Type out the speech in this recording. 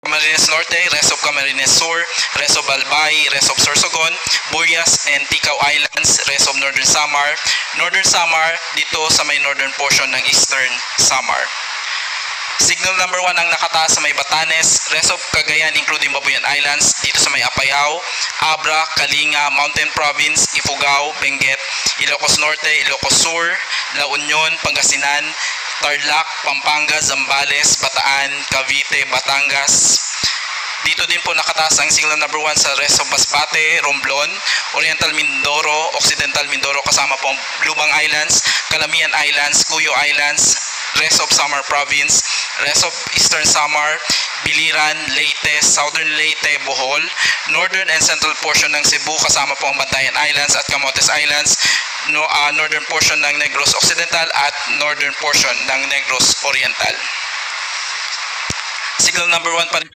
Camarines Norte, rest of Camarines Sur, rest of Albay, rest of Sorsogon, Burias and Ticao Islands, rest of Northern Samar. Northern Samar dito sa may northern portion ng Eastern Samar. Signal number 1 ang nakataas sa may Batanes, rest of Cagayan including Babuyan Islands, dito sa may Apayao, Abra, Kalinga, Mountain Province, Ifugao, Benguet, Ilocos Norte, Ilocos Sur, La Union, Pangasinan, Tarlac, Pampanga, Zambales, Bataan, Cavite, Batangas. Dito din po nakataas ang signal number 1 sa rest of Masbate, Romblon, Oriental Mindoro, Occidental Mindoro kasama po ang Lubang Islands, Calamian Islands, Cuyo Islands, rest of Samar Province, rest of Eastern Samar, Biliran, Leyte, Southern Leyte, Bohol, Northern and Central portion ng Cebu kasama po ang Bantayan Islands at Camotes Islands, northern portion ng Negros Occidental at northern portion ng Negros Oriental. Signal number 1 pa rin